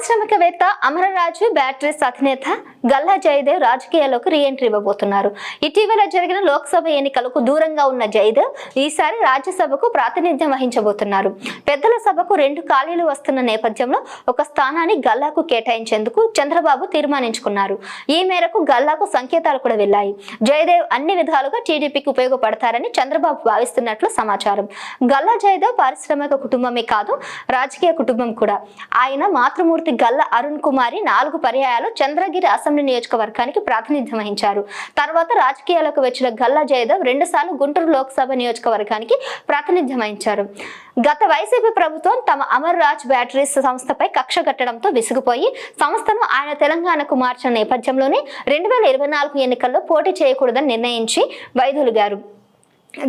పారిశ్రామికవేత్త అమరరాజు బ్యాటరీస్ అధినేత గల్లా జయదేవ్ రాజకీయాల్లోకి రీఎంట్రీ ఇవ్వబోతున్నారు. ఇటీవల జరిగిన లోక్సభ ఎన్నికలకు దూరంగా ఉన్న జయదేవ్ ఈసారి రాజ్యసభకు ప్రాతినిధ్యం వహించబోతున్నారు. పెద్దల సభకు 2 ఖాళీలు వస్తున్న నేపథ్యంలో ఒక స్థానాన్ని గల్లాకు కేటాయించేందుకు చంద్రబాబు తీర్మానించుకున్నారు. ఈ మేరకు గల్లాకు సంకేతాలు కూడా వెళ్లాయి. జయదేవ్ అన్ని విధాలుగా టీడీపీకి ఉపయోగపడతారని చంద్రబాబు భావిస్తున్నట్లు సమాచారం. గల్లా జయదేవ్ పారిశ్రామిక కుటుంబమే కాదు, రాజకీయ కుటుంబం కూడా. ఆయన మాతృమూర్తి గల్లా అరుణ్ కుమారి 4 పర్యాయాలు చంద్రగిరి అసెంబ్లీ నియోజకవర్గానికి ప్రాతినిధ్యం వహించారు. తర్వాత రాజకీయాలకు వచ్చిన గల్లా జయదేవ్ 2 సార్లు గుంటూరు లోక్సభ నియోజకవర్గానికి ప్రాతినిధ్యం వహించారు. గత వైసీపీ ప్రభుత్వం తమ అమర్ రాజ్ బ్యాటరీస్ సంస్థపై కక్ష కట్టడంతో విసిగిపోయి సంస్థను ఆయన తెలంగాణకు మార్చిన నేపథ్యంలోనే 2024 ఎన్నికల్లో పోటీ చేయకూడదని నిర్ణయించి వైదొలిగారు.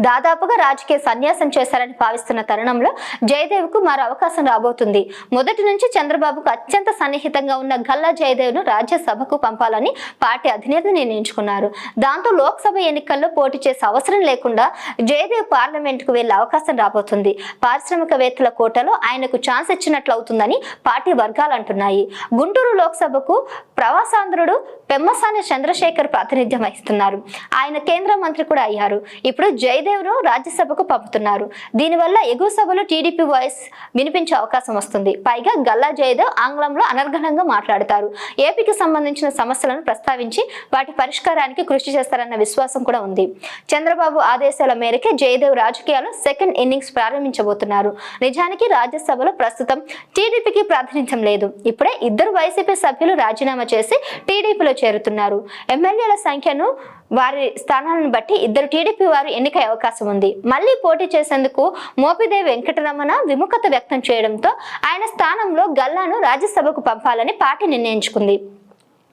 దాదాపుగా రాజకీయ సన్యాసం చేశారని భావిస్తున్న తరుణంలో జయదేవ్ కు మరో అవకాశం రాబోతుంది. మొదటి నుంచి చంద్రబాబుకు అత్యంత సన్నిహితంగా ఉన్న గల్లా జయదేవ్ ను రాజ్యసభకు పంపాలని పార్టీ అధినేత నిర్ణయించుకున్నారు. దాంతో లోక్సభ ఎన్నికల్లో పోటీ చేసే అవసరం లేకుండా జయదేవ్ పార్లమెంట్ కు వెళ్లే అవకాశం రాబోతుంది. పారిశ్రామికవేత్తల కోటలో ఆయనకు ఛాన్స్ ఇచ్చినట్లు అవుతుందని పార్టీ వర్గాలు అంటున్నాయి. గుంటూరు లోక్సభకు ప్రవాసాంధ్రుడు పెమ్మసాని చంద్రశేఖర్ ప్రాతినిధ్యం వహిస్తున్నారు. ఆయన కేంద్ర మంత్రి కూడా అయ్యారు. ఇప్పుడు జయదేవ్ ను రాజ్యసభకు పంపుతున్నారు. దీనివల్ల ఎగువ సభలో టీడీపీ వాయిస్ వినిపించే అవకాశం వస్తుంది. పైగా గల్లా జయదేవ్ ఆంగ్లంలో అనర్గళంగా మాట్లాడతారు. ఏపీకి సంబంధించిన సమస్యలను ప్రస్తావించి వాటి పరిష్కారానికి కృషి చేస్తారన్న విశ్వాసం కూడా ఉంది. చంద్రబాబు ఆదేశాల మేరకే జయదేవ్ రాజకీయాల్లో సెకండ్ ఇన్నింగ్స్ ప్రారంభించబోతున్నారు. నిజానికి రాజ్యసభలో ప్రస్తుతం టీడీపీకి ప్రాతినిధ్యం లేదు. ఇప్పుడే 2 వైసీపీ సభ్యులు రాజీనామా చేసి టీడీపీలో చేరుతున్నారు. ఎమ్మెల్యేల సంఖ్యను వారి స్థానాలను బట్టి 2 టీడీపీ వారు ఎన్నికయ్యే అవకాశం ఉంది. మళ్లీ పోటీ చేసేందుకు మోపిదేవి వెంకటరమణ విముఖత వ్యక్తం చేయడంతో ఆయన స్థానంలో గల్లాను రాజ్యసభకు పంపాలని పార్టీ నిర్ణయించుకుంది.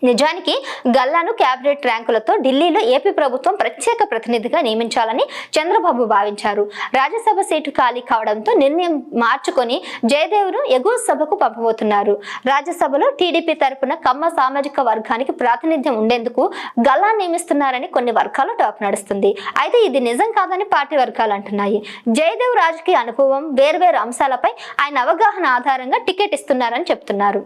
నిజానికి గల్లాను క్యాబినెట్ ర్యాంకులతో ఢిల్లీలో ఏపీ ప్రభుత్వం ప్రత్యేక ప్రతినిధిగా నియమించాలని చంద్రబాబు భావించారు. రాజ్యసభ సీటు ఖాళీ కావడంతో నిర్ణయం మార్చుకొని జయదేవ్ను ఎగువ సభకు పంపబోతున్నారు. రాజ్యసభలో టీడీపీ తరపున కమ్మ సామాజిక వర్గానికి ప్రాతినిధ్యం ఉండేందుకు గల్లా నియమిస్తున్నారని కొన్ని వర్గాల టాక్ నడుస్తుంది. అయితే ఇది నిజం కాదని పార్టీ వర్గాలు అంటున్నాయి. జయదేవ్ రాజకీయ అనుభవం, వేర్వేరు అంశాలపై ఆయన అవగాహన ఆధారంగా టికెట్ ఇస్తున్నారని చెప్తున్నారు.